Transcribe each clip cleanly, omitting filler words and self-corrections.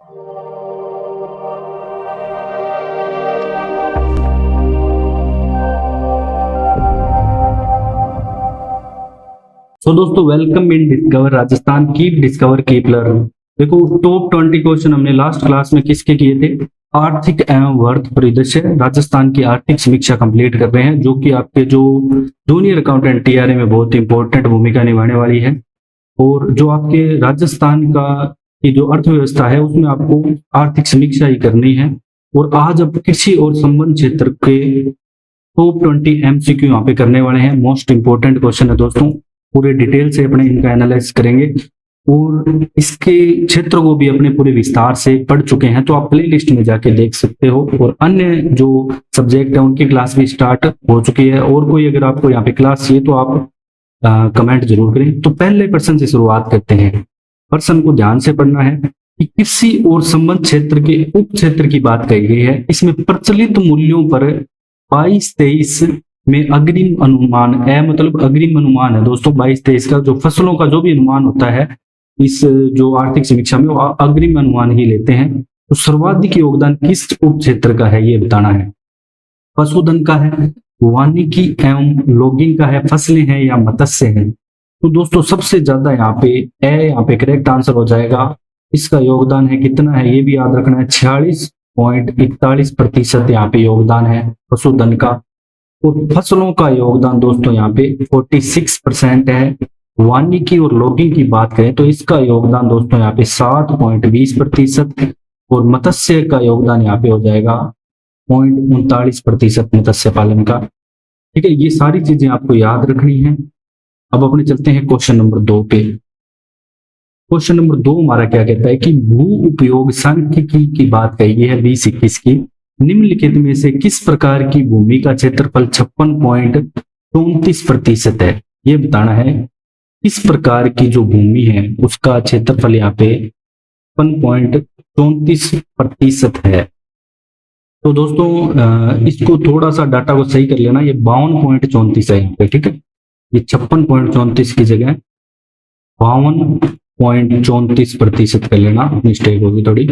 तो दोस्तों welcome in discover Rajasthan की डिस्कवर कीप लर्न। देखो टॉप 20 क्वेश्चन हमने लास्ट क्लास में किसके किए थे? आर्थिक एवं वर्त परिदृश्य राजस्थान की आर्थिक समीक्षा कंप्लीट कर रहे हैं, जो कि आपके जो जूनियर अकाउंटेंट टीआरए में बहुत इंपॉर्टेंट भूमिका निभाने वाली है। और जो आपके राजस्थान का की जो अर्थव्यवस्था है उसमें आपको आर्थिक समीक्षा ही करनी है। और आज अब कृषि और संबंध क्षेत्र के टॉप 20 एमसीक्यू यहाँ पे करने वाले हैं। मोस्ट इंपोर्टेंट क्वेश्चन है दोस्तों, पूरे डिटेल से अपने इनका एनालाइज करेंगे और इसके क्षेत्र को भी अपने पूरे विस्तार से पढ़ चुके हैं, तो आप प्ले लिस्ट में जाके देख सकते हो। और अन्य जो सब्जेक्ट है उनकी क्लास भी स्टार्ट हो चुकी है, और कोई अगर आपको यहाँ पे क्लास चाहिए तो आप कमेंट जरूर करें। तो पहले प्रश्न से शुरुआत करते हैं। प्रश्न को ध्यान से पढ़ना है कि कृषि और संबंध क्षेत्र के उप क्षेत्र की बात कही गई है। इसमें प्रचलित मूल्यों पर 22-23 में अग्रिम अनुमान है, मतलब अग्रिम अनुमान है दोस्तों 22-23 का, जो फसलों का जो भी अनुमान होता है इस जो आर्थिक समीक्षा में वो अग्रिम अनुमान ही लेते हैं। तो सर्वाधिक योगदान किस उप क्षेत्र का है ये बताना है। पशुधन का है, वानिकी एवं लॉगिंग का है, फसलें हैं या मत्स्य है। तो दोस्तों सबसे ज्यादा यहाँ पे करेक्ट आंसर हो जाएगा। इसका योगदान है कितना है ये भी याद रखना है, 46.41% यहाँ पे योगदान है पशुधन का। और फसलों का योगदान दोस्तों यहाँ पे 46% है। वानिकी और लॉगिंग की बात करें तो इसका योगदान दोस्तों यहाँ पे 7.20%, और मत्स्य का योगदान यहाँ पे हो जाएगा 0.39% मत्स्य पालन का। ठीक है, ये सारी चीजें आपको याद रखनी है। अब अपने चलते हैं क्वेश्चन नंबर 2 पे। क्वेश्चन नंबर 2 हमारा क्या कहता है कि भू उपयोग सांख्यिकी की बात कही गई है 2021 की। निम्नलिखित में से किस प्रकार की भूमि का क्षेत्रफल 56.34% है, ये बताना है। किस प्रकार की जो भूमि है उसका क्षेत्रफल यहाँ पे 56.34% है। तो दोस्तों इसको थोड़ा सा डाटा को सही कर लेना, ये 52.34 है यहाँ पे। ठीक है, ये 56.34 की जगह 52.34% कर लेना, मिस्टेक होगी थोड़ी।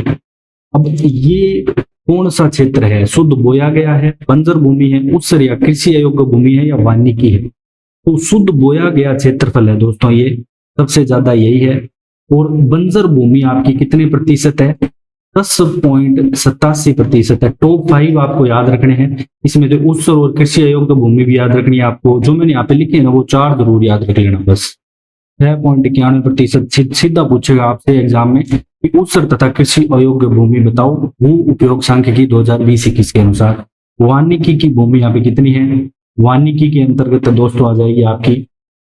अब ये कौन सा क्षेत्र है? शुद्ध बोया गया है, बंजर भूमि है, उत्सर या कृषि अयोग्य भूमि है, या वानिकी है। तो शुद्ध बोया गया क्षेत्रफल है दोस्तों ये सबसे ज्यादा यही है। और बंजर भूमि आपकी कितने प्रतिशत है? 10.87% है। टॉप 5 आपको याद रखने हैं, इसमें जो उत्सर और कृषि अयोग्य भूमि भी याद रखनी है आपको। जो मैंने यहाँ पे लिखे हैं ना वो 4 जरूर याद रख लेना बस। 6.91% सीधा पूछेगा आपसे एग्जाम में कि उत्सर तथा कृषि अयोग्य भूमि बताओ भू उपयोग सांख्यिकी 2020-21 के अनुसार। वानिकी की भूमि यहाँ पे कितनी है? वानिकी के अंतर्गत दोस्तों आ जाएगी आपकी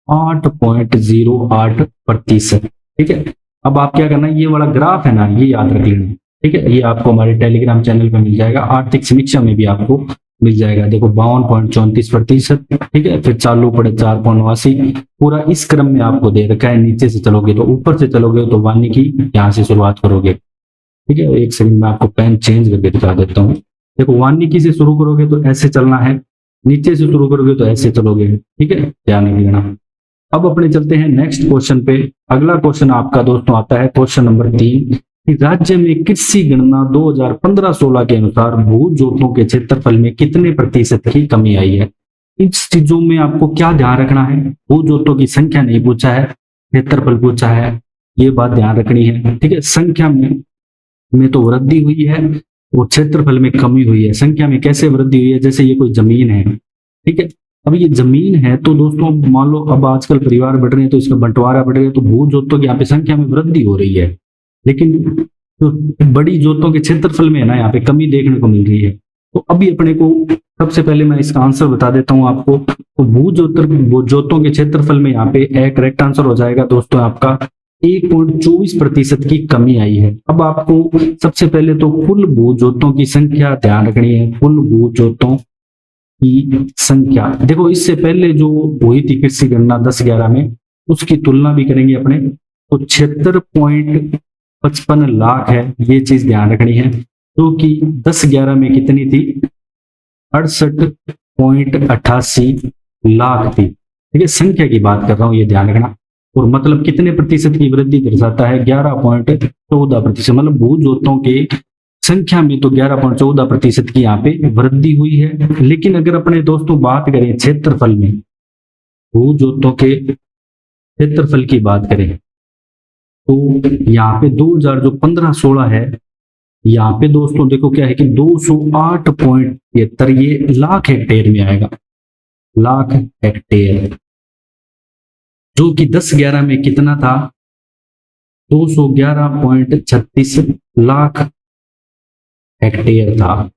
8.08%। ठीक है, अब आप क्या करना है, ये वाला ग्राफ है ना ये याद रख लेना। ठीक है, ये आपको हमारे टेलीग्राम चैनल पे मिल जाएगा, आर्थिक समीक्षा में भी आपको मिल जाएगा। देखो 52.34%। ठीक है, फिर चालू पड़े 4.89, पूरा इस क्रम में आपको दे रखा है। नीचे से चलोगे तो ऊपर से चलोगे तो वानिकी यहाँ से शुरुआत करोगे। ठीक है, एक सेकंड में आपको पेन चेंज करके दिखा देता हूँ। देखो वानिकी से शुरू करोगे तो ऐसे चलना है, नीचे से शुरू करोगे तो ऐसे चलोगे। ठीक है, ध्यान रखना। अब अपने चलते हैं नेक्स्ट क्वेश्चन पे। अगला क्वेश्चन आपका दोस्तों आता है क्वेश्चन नंबर 3 कि राज्य में कृषि गणना 2015-16 के अनुसार भू जोतों के क्षेत्रफल में कितने प्रतिशत की कमी आई है। इस चीजों में आपको क्या ध्यान रखना है? भू जोतों की संख्या नहीं पूछा है, क्षेत्रफल पूछा है, ये बात ध्यान रखनी है। ठीक है, संख्या में तो वृद्धि हुई है और क्षेत्रफल में कमी हुई है। संख्या में कैसे वृद्धि हुई है? जैसे ये कोई जमीन है, ठीक है, अब ये जमीन है तो दोस्तों मान लो अब आजकल परिवार बढ़ रहे हैं तो इसका बंटवारा बढ़ रहा है, तो भू जोतों की यहाँ पे संख्या में वृद्धि हो रही है, लेकिन जो बड़ी जोतों के क्षेत्रफल में है ना यहाँ पे कमी देखने को मिल रही है। तो अभी अपने को सबसे पहले मैं इसका आंसर बता देता हूँ आपको। तो भू जोतों के क्षेत्रफल में यहाँ पे करेक्ट आंसर हो जाएगा दोस्तों आपका 1.24% की कमी आई है। अब आपको सबसे पहले तो कुल भू जोतों की संख्या ध्यान रखनी है। कुल भू जोतों की संख्या देखो इससे पहले जो हुई थी कृषि गणना 10-11 में, उसकी तुलना भी करेंगे अपने, तो 76.55 लाख है, ये चीज ध्यान रखनी है। जो कि 10-11 में कितनी थी? 68.88 लाख थी। ठीक है, संख्या की बात कर रहा हूं, ये ध्यान रखना। और मतलब कितने प्रतिशत की वृद्धि दर्शाता है, 11.14%। मतलब भूजोतों के संख्या में तो 11.14% की यहाँ पे वृद्धि हुई है। लेकिन अगर अपने दोस्तों बात करें क्षेत्रफल में, भूजोतों के क्षेत्रफल की बात करें तो यहाँ पे 2000 जो 15-16 है, यहाँ पे दोस्तों देखो क्या है कि 208.73 ये लाख हेक्टेयर में आएगा, लाख हेक्टेयर, जो कि 10-11 में कितना था, 211.36 लाख हेक्टेयर था।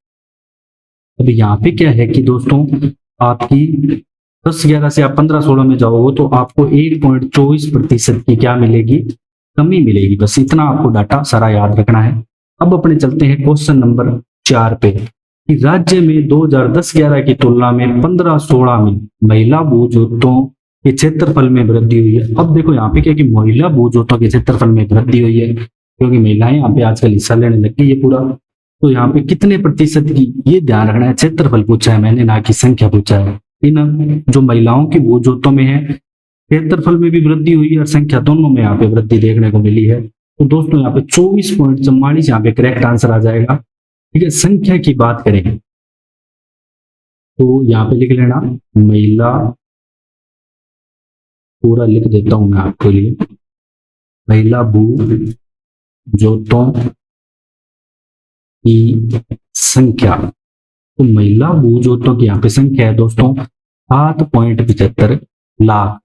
अब यहाँ पे क्या है कि दोस्तों आपकी 10-11 से आप 15-16 में जाओगे तो आपको 1.24% की क्या मिलेगी, कमी मिलेगी। बस इतना आपको डाटा सारा याद रखना है। अब अपने चलते हैं क्वेश्चन नंबर 4 पे कि राज्य में 2010-11 की तुलना में 15-16 में महिला भूजोतों के क्षेत्रफल में वृद्धि हुई है। अब देखो यहाँ पे क्या कि महिला भूजोतों के क्षेत्रफल में वृद्धि हुई है, क्योंकि महिलाएं यहाँ पे आजकल हिस्सा लेने लग गई है पूरा। तो यहाँ पे कितने प्रतिशत की, ये ध्यान रखना है, क्षेत्रफल पूछा है मैंने, ना कि संख्या पूछा है। इन जो महिलाओं की भूजोतों में है क्षेत्रफल में भी वृद्धि हुई है और संख्या दोनों में यहाँ पे वृद्धि देखने को मिली है। तो दोस्तों यहाँ पे 24.44 यहाँ पे करेक्ट आंसर आ जाएगा। ठीक है, संख्या की बात करें तो यहाँ पे लिख लेना महिला, पूरा लिख देता हूं मैं आपके लिए, महिला भूजोतों की संख्या। तो महिला भूजोतों की यहाँ पे संख्या है दोस्तों 7.75 लाख।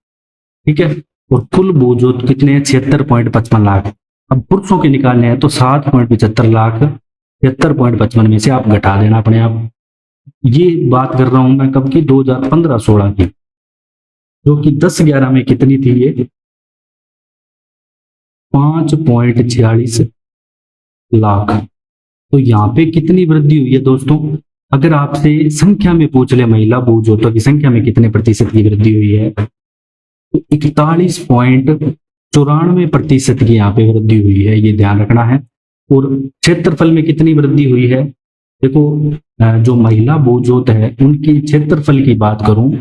ठीक है, और कुल भूजोत कितने हैं, 76.55 लाख। अब पुरुषों के निकालने हैं तो 7.75 लाख 76.55 में से आप घटा देना अपने आप। ये बात कर रहा हूं मैं कब की, 2015-16 की, जो कि 10-11 में कितनी थी, ये 5.46 लाख। तो यहाँ पे कितनी वृद्धि हुई है दोस्तों, अगर आपसे संख्या में पूछ ले महिला भूजोतों की संख्या में कितने प्रतिशत की वृद्धि हुई है, तो 41.94% की यहाँ पे वृद्धि हुई है, ये ध्यान रखना है। और क्षेत्रफल में कितनी वृद्धि हुई है, देखो जो महिला भूजोत है उनकी क्षेत्रफल की बात करूं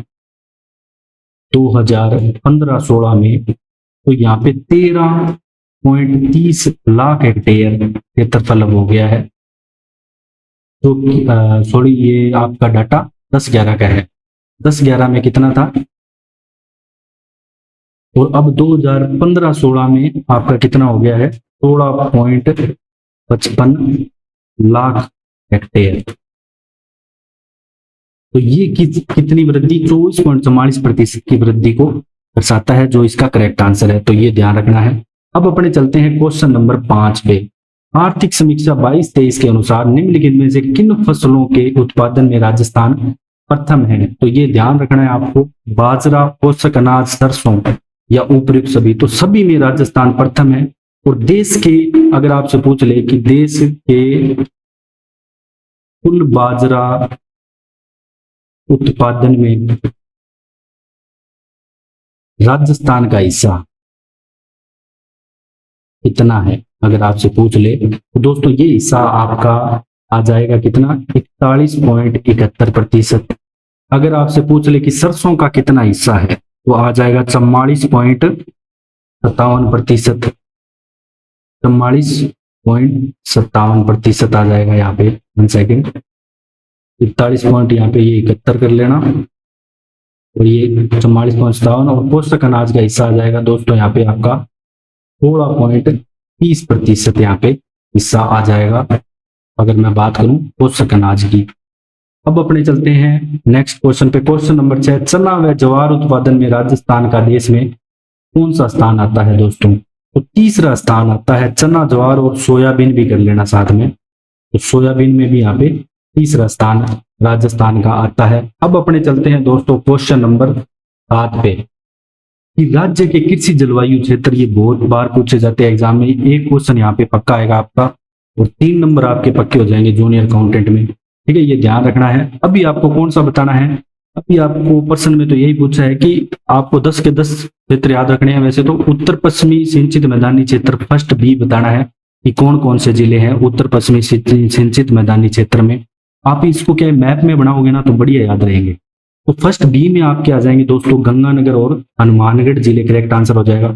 2015-16 में, तो यहाँ पे 13.30 लाख हेक्टेयर क्षेत्रफल हो गया है। तो सॉरी, ये आपका डाटा 10-11 का है, 10-11 में कितना था, और अब 2015-16 में आपका कितना हो गया है, 16.55 लाख हेक्टेयर। तो ये कितनी वृद्धि, 24.44% की वृद्धि को दर्शाता है, जो इसका करेक्ट आंसर है। तो ये ध्यान रखना है। अब अपने चलते हैं क्वेश्चन नंबर 5 पे। आर्थिक समीक्षा 22-23 के अनुसार निम्नलिखित में से किन फसलों के उत्पादन में राजस्थान प्रथम है। तो ये ध्यान रखना है आपको, बाजरा, पोषक अनाज, सरसों या उपयुक्त सभी, तो सभी में राजस्थान प्रथम है। और देश के, अगर आपसे पूछ ले कि देश के कुल बाजरा उत्पादन में राजस्थान का हिस्सा कितना है, अगर आपसे पूछ ले तो दोस्तों ये हिस्सा आपका आ जाएगा कितना, 41.71%। अगर आपसे पूछ ले कि सरसों का कितना हिस्सा है तो आ जाएगा 44.57%, 44.57% आ जाएगा यहाँ पे। 1 सेकेंड, 41 पॉइंट यहाँ पे ये 71 कर लेना, और ये 44.57, और पोषक अनाज का हिस्सा आ जाएगा दोस्तों यहाँ पे आपका 16.30% यहाँ पे हिस्सा आ जाएगा, अगर मैं बात करूं पोषक अनाज की। अब अपने चलते हैं नेक्स्ट क्वेश्चन पे। क्वेश्चन नंबर 6, चना व ज्वार उत्पादन में राजस्थान का देश में कौन सा स्थान आता है दोस्तों, तो तीसरा स्थान आता है। चना, ज्वार और सोयाबीन भी कर लेना साथ में, तो सोयाबीन में भी यहाँ पे तीसरा स्थान राजस्थान का आता है। अब अपने चलते हैं दोस्तों क्वेश्चन नंबर 7 पे कि राज्य के कृषि जलवायु क्षेत्र, ये बहुत बार पूछे जाते हैं एग्जाम में, एक क्वेश्चन यहाँ पे पक्का आएगा आपका, और 3 नंबर आपके पक्के हो जाएंगे जूनियर अकाउंटेंट में। ठीक है, ये ध्यान रखना है। अभी आपको कौन सा बताना है, अभी आपको प्रश्न में तो यही पूछा है कि आपको 10 के 10 क्षेत्र याद रखने हैं। वैसे तो उत्तर पश्चिमी सिंचित मैदानी क्षेत्र फर्स्ट बी बताना है कि कौन कौन से जिले हैं उत्तर पश्चिमी सिंचित मैदानी क्षेत्र में। आप इसको क्या मैप में बनाओगे ना तो बढ़िया याद रहेंगे। तो फर्स्ट बी में आपके आ जाएंगे दोस्तों गंगानगर और हनुमानगढ़ जिले, करेक्ट आंसर हो जाएगा।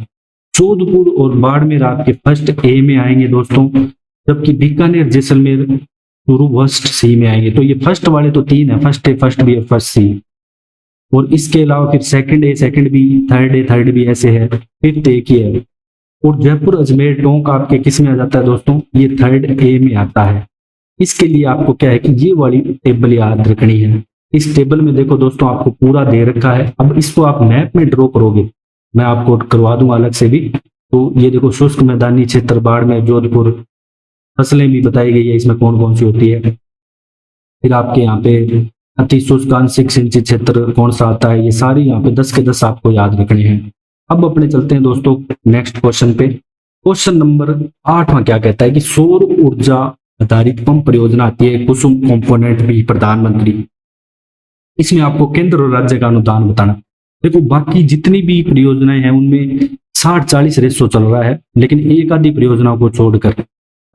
जोधपुर और बाड़मेर आपके फर्स्ट ए में आएंगे दोस्तों, जबकि बीकानेर जैसलमेर चूरू फर्स्ट सी में आएंगे। तो ये फर्स्ट वाले तो तीन है, फर्स्ट ए, फर्स्ट बी और फर्स्ट सी। और इसके अलावा फिर second A, second B, third A, third B ऐसे है, फिफ्थ एक ही है। और जयपुर अजमेर टोंक आपके किस में आ जाता है दोस्तों, ये थर्ड ए में आता है। इसके लिए आपको क्या है कि ये वाली टेबल याद रखनी है। इस टेबल में देखो दोस्तों आपको पूरा दे रखा है। अब इसको आप मैप में ड्रॉ करोगे, मैं आपको करवा दूंगा अलग से भी। तो ये देखो शुष्क मैदानी क्षेत्र बाड़मेर, जोधपुर, फसलें भी बताई गई है इसमें कौन कौन सी होती है। फिर आपके यहाँ पे अति शुष्क आंशिक सिंचित क्षेत्र कौन सा आता है, ये सारी यहाँ पे 10 के 10 आपको याद रखने हैं। अब अपने चलते हैं दोस्तों नेक्स्ट क्वेश्चन पे। क्वेश्चन नंबर 8 क्या कहता है कि सौर ऊर्जा आधारित पंप परियोजना आती है कुसुम कंपोनेंट बी प्रधानमंत्री। इसमें आपको केंद्र और राज्य का अनुदान बताना। देखो बाकी जितनी भी परियोजनाएं हैं उनमें 60-40 रेशो चल रहा है, लेकिन एक आधी परियोजना को छोड़कर।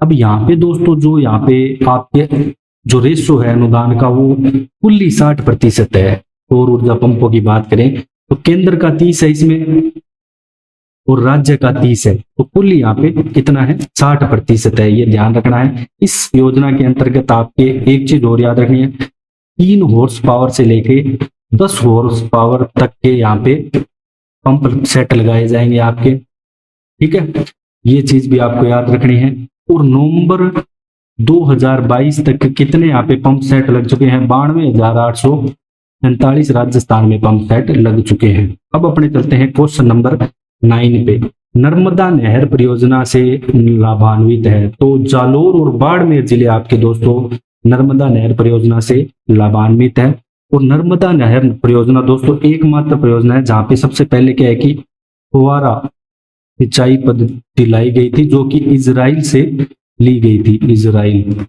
अब यहाँ पे दोस्तों जो यहाँ पे आपके जो रेशो है अनुदान का वो कुल 60% है। सौर ऊर्जा पंपों की बात करें तो केंद्र का 30 है इसमें और राज्य का 30 है, तो कुल यहाँ पे कितना है 60% है, ये ध्यान रखना है। इस योजना के अंतर्गत आपके एक चीज और याद रखनी है, 3 हॉर्स पावर से लेके 10 हॉर्स पावर तक के यहाँ पे पंप सेट लगाए जाएंगे आपके, ठीक है। ये चीज भी आपको याद रखनी है। और नवंबर 2022 तक कितने यहाँ पे पंप सेट लग चुके हैं, 92,845 राजस्थान में पंप सेट लग चुके हैं। अब अपने चलते हैं क्वेश्चन नंबर 9 पे। नर्मदा नहर परियोजना से लाभान्वित है, तो जालोर और बाड़मेर जिले आपके दोस्तों नर्मदा नहर परियोजना से लाभान्वित है। और नर्मदा नहर परियोजना दोस्तों एकमात्र परियोजना है जहां पे सबसे पहले क्या है कि फुवारा सिंचाई पद्धति लाई गई थी, जो कि इजराइल से ली गई थी, इजराइल।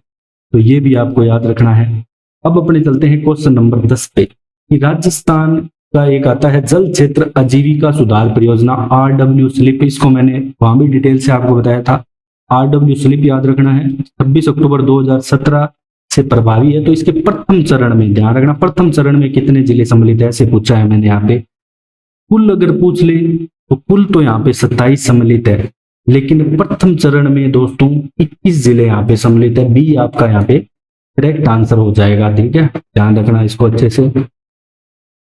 तो ये भी आपको याद रखना है। अब अपने चलते हैं क्वेश्चन नंबर 10 पे कि राजस्थान का एक आता है जल क्षेत्र आजीविका सुधार परियोजना RW स्लिप। इसको मैंने वहां भी डिटेल से आपको बताया था। RW स्लिप याद रखना है, 26 अक्टूबर 2017 से प्रभावी है। तो इसके प्रथम चरण में ध्यान रखना, प्रथम चरण में कितने जिले सम्मिलित है ऐसे पूछा है मैंने यहाँ पे। कुल अगर पूछ ले तो कुल तो यहाँ पे 27 सम्मिलित है, लेकिन प्रथम चरण में दोस्तों 21 जिले यहाँ पे सम्मिलित है। बी आपका यहाँ पे करेक्ट आंसर हो जाएगा, ठीक है, ध्यान रखना इसको अच्छे से।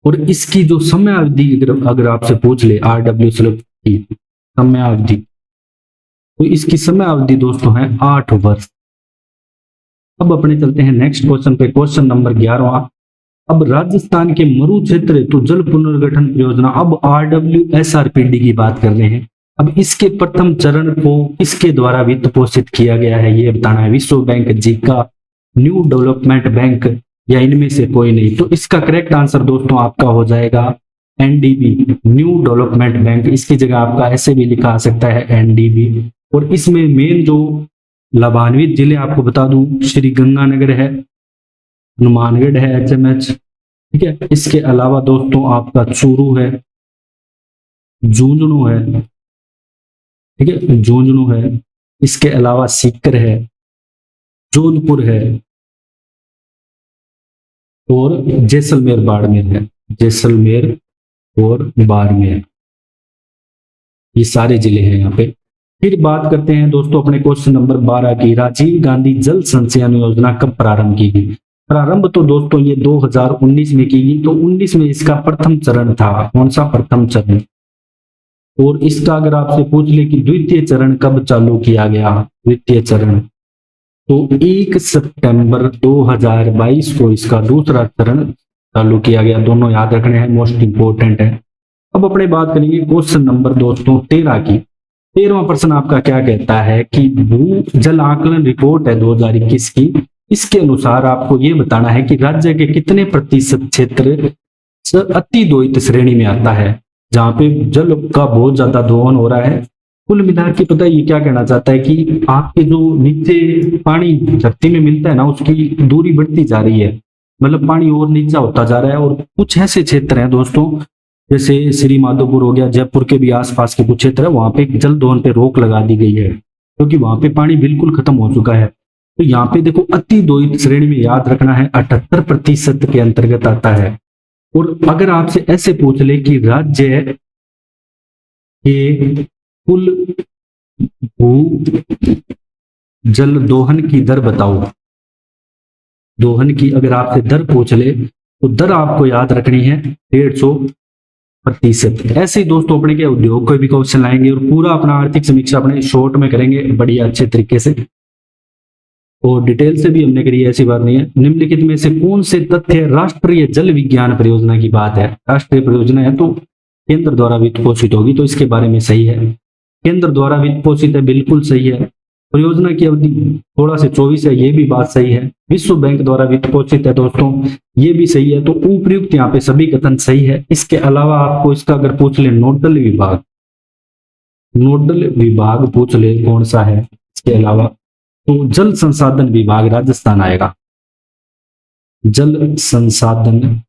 और इसकी जो समय अवधि अगर आपसे पूछ ले RW स्लिप की समय अवधि, तो इसकी समय अवधि दोस्तों है 8 वर्ष। अब अपने चलते हैं नेक्स्ट क्वेश्चन पे, क्वेश्चन नंबर 11। अब राजस्थान के मरु क्षेत्र हेतु जल पुनर्गठन परियोजना, अब RWSRPD की बात कर रहे हैं। अब इसके प्रथम चरण को किसके द्वारा वित्त पोषित किया गया है ये बताना है। विश्व bank, Zika, new development bank या इनमें से कोई नहीं। तो इसका करेक्ट आंसर दोस्तों आपका हो जाएगा NDB, न्यू डेवलपमेंट बैंक। इसकी जगह आपका ऐसे भी लिखा आ सकता है NDB। और इसमें मेन जो लाभान्वित जिले आपको बता दूं, श्री गंगानगर है, हनुमानगढ़ है HMH, ठीक है। इसके अलावा दोस्तों आपका चूरू है, झुंझुनू है, ठीक है, झुंझुनू है। इसके अलावा सीकर है, जोधपुर है और जैसलमेर बाड़मेर है, जैसलमेर और बाड़मेर, ये सारे जिले हैं यहाँ पे। फिर बात करते हैं दोस्तों अपने क्वेश्चन नंबर 12 की। राजीव गांधी जल संचयन योजना कब प्रारंभ की गई। प्रारंभ तो दोस्तों ये 2019 में की गई। तो 19 में इसका प्रथम चरण था। कौन सा प्रथम चरण। और इसका अगर आपसे पूछ ले कि द्वितीय चरण कब चालू किया गया, द्वितीय चरण तो 1 सितंबर 2022 को इसका दूसरा चरण चालू किया गया। दोनों याद रखने हैं, मोस्ट इंपोर्टेंट है। अब अपने बात करेंगे क्वेश्चन नंबर दोस्तों 13 की। 13वां प्रश्न आपका क्या कहता है कि भू जल आकलन रिपोर्ट है 2021 की। इसके अनुसार आपको ये बताना है कि राज्य के कितने प्रतिशत क्षेत्र अति दोहित श्रेणी में आता है, जहां पे जल का बहुत ज्यादा दोहन हो रहा है। कुल मिला के पता है ये क्या कहना चाहता है कि आपके जो नीचे पानी धरती में मिलता है ना, उसकी दूरी बढ़ती जा रही है, मतलब पानी और नीचा होता जा रहा है। और कुछ ऐसे क्षेत्र हैं दोस्तों, जैसे श्री माधोपुर हो गया, जयपुर के भी आसपास के कुछ क्षेत्र है, वहां पे जल दोहन पे रोक लगा दी गई है, क्योंकि वहां पे पानी बिल्कुल खत्म हो चुका है। तो यहाँ पे देखो अति दोहित श्रेणी में याद रखना है 78% के अंतर्गत आता है। और अगर आपसे ऐसे पूछ ले कि राज्य के कुल भू जल दोहन की दर बताओ, दोहन की अगर आपसे दर पूछ ले तो दर आपको याद रखनी है 150%। ऐसे ही दोस्तों अपने के उद्योग को भी क्वेश्चन लाएंगे और पूरा अपना आर्थिक समीक्षा अपने शॉर्ट में करेंगे बढ़िया अच्छे तरीके से, और डिटेल से भी हमने करी, ऐसी बात नहीं है। निम्नलिखित में से कौन से तथ्य राष्ट्रीय जल विज्ञान परियोजना की बात है? राष्ट्रीय परियोजना है तो केंद्र द्वारा वित्त पोषित होगी, तो इसके बारे में सही है। केंद्र द्वारा वित्त पोषित है, बिल्कुल सही है। परियोजना की अवधि 16 से 24 है, ये भी बात सही है। विश्व बैंक द्वारा वित्त पोषित है दोस्तों, ये भी सही है। तो उपयुक्त यहाँ पे सभी कथन सही है। इसके अलावा आपको इसका अगर पूछ ले नोडल विभाग, नोडल विभाग पूछ ले कौन सा है, इसके अलावा तो जल संसाधन विभाग राजस्थान आएगा। जल संसाधन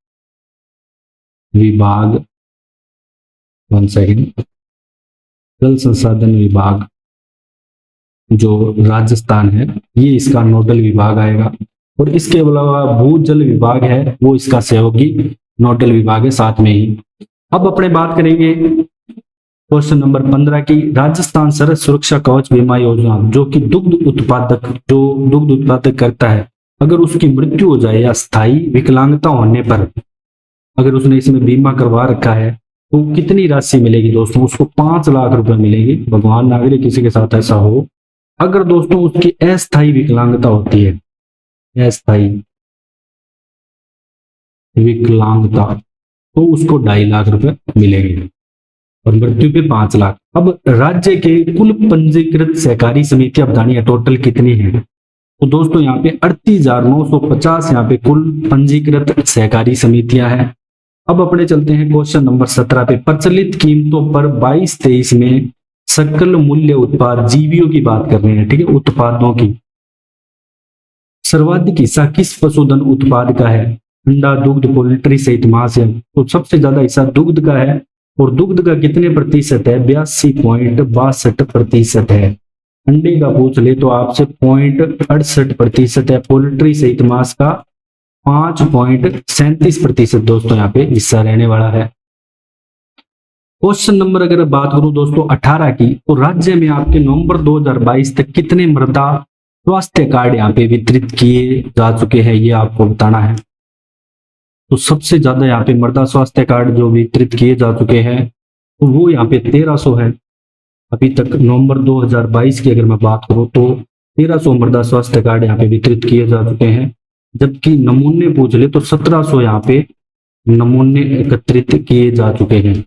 विभाग, वन सेकेंड, जल संसाधन विभाग जो राजस्थान है ये इसका नोडल विभाग आएगा। और इसके अलावा भूजल विभाग है वो इसका सहयोगी नोडल विभाग है साथ में ही। अब अपने बात करेंगे क्वेश्चन नंबर 15 की, राजस्थान सरहद सुरक्षा कवच बीमा योजना जो कि दुग्ध उत्पादक करता है, अगर उसकी मृत्यु हो जाए या स्थायी विकलांगता होने पर अगर उसने इसमें बीमा करवा रखा है तो कितनी राशि मिलेगी दोस्तों? उसको 5 लाख रुपए मिलेगी। भगवान ना करे किसी के साथ ऐसा हो। अगर दोस्तों उसकी अस्थायी विकलांगता होती है, अस्थायी विकलांगता, तो उसको 2.5 लाख रुपए मिलेंगे और मृत्यु पे 5 लाख। अब राज्य के कुल पंजीकृत सहकारी समितियां बतानी है टोटल कितनी है, तो दोस्तों यहाँ पे 38,950 यहाँ पे कुल पंजीकृत सहकारी समितियां हैं। अब अपने चलते हैं क्वेश्चन नंबर 17 पे, प्रचलित कीमतों पर 22-23 में सकल मूल्य उत्पाद जीवियों की बात कर रहे हैं, ठीक है, उत्पादों की। सर्वाधिक हिस्सा किस पशुधन उत्पाद का है? अंडा, दुग्ध, पोल्ट्री सहित मांस है, तो सबसे ज्यादा हिस्सा दुग्ध का है। और दुग्ध का कितने प्रतिशत है? 82.62% है। अंडे का पूछ ले तो आपसे 0.68% है। पोल्ट्री सहित मांस का 5.37% दोस्तों यहाँ पे हिस्सा रहने वाला है। क्वेश्चन नंबर अगर बात करूं दोस्तों 18 की, तो राज्य में आपके नवंबर 2022 तक कितने मृदा स्वास्थ्य कार्ड यहाँ पे वितरित किए जा चुके हैं, ये आपको बताना है। तो सबसे ज्यादा यहाँ पे मृदा स्वास्थ्य कार्ड जो वितरित किए जा चुके हैं तो वो यहाँ पे 1300 है अभी तक। नवंबर 2022 की अगर मैं बात करूं तो 1300 मृदा स्वास्थ्य कार्ड यहाँ पे वितरित किए जा चुके हैं, जबकि नमूने पूछ ले तो 1700 यहाँ पे नमूने एकत्रित किए जा चुके हैं।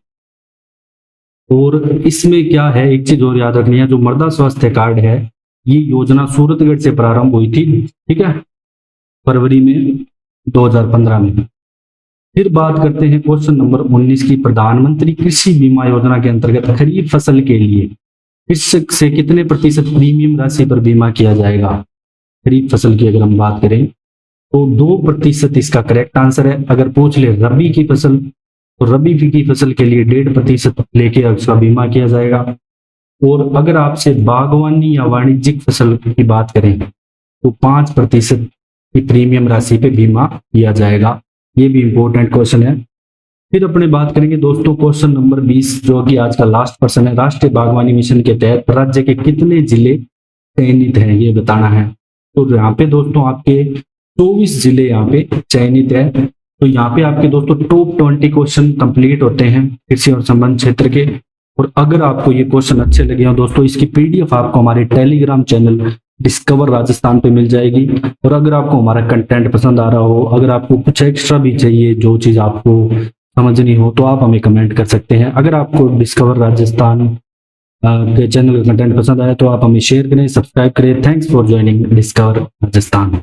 और इसमें क्या है, एक चीज और याद रखनी है, जो मृदा स्वास्थ्य कार्ड है ये योजना सूरतगढ़ से प्रारंभ हुई थी, ठीक है, फरवरी में 2015 में। फिर बात करते हैं क्वेश्चन नंबर 19 की, प्रधानमंत्री कृषि बीमा योजना के अंतर्गत खरीफ फसल के लिए कृषक से कितने प्रतिशत प्रीमियम राशि पर बीमा किया जाएगा? खरीफ फसल की अगर हम बात करें तो 2% इसका करेक्ट आंसर है। अगर पूछ ले रबी की फसल तो रबी की फसल के लिए 1.5% लेके उसका बीमा किया जाएगा। और अगर आपसे बागवानी या वाणिज्यिक फसल की बात करें तो 5% की प्रीमियम राशि पे बीमा किया जाएगा। ये भी इंपॉर्टेंट क्वेश्चन है। फिर अपने बात करेंगे दोस्तों क्वेश्चन नंबर 20 जो कि आज का लास्ट क्वेश्चन है, राष्ट्रीय बागवानी मिशन के तहत राज्य के कितने जिले चयनित हैं ये बताना है। तो यहाँ पे दोस्तों आपके 24 जिले यहाँ पे चयनित है। तो यहाँ पे आपके दोस्तों टॉप 20 क्वेश्चन कंप्लीट होते हैं कृषि और संबंध क्षेत्र के। और अगर आपको ये क्वेश्चन अच्छे लगे हो दोस्तों, इसकी पीडीएफ आपको हमारे टेलीग्राम चैनल डिस्कवर राजस्थान पे मिल जाएगी। और अगर आपको हमारा कंटेंट पसंद आ रहा हो, अगर आपको कुछ एक्स्ट्रा भी चाहिए, जो चीज आपको समझनी हो, तो आप हमें कमेंट कर सकते हैं। अगर आपको डिस्कवर राजस्थान के चैनल का कंटेंट पसंद आया तो आप हमें शेयर करें, सब्सक्राइब करें। Thanks for joining discover Rajasthan.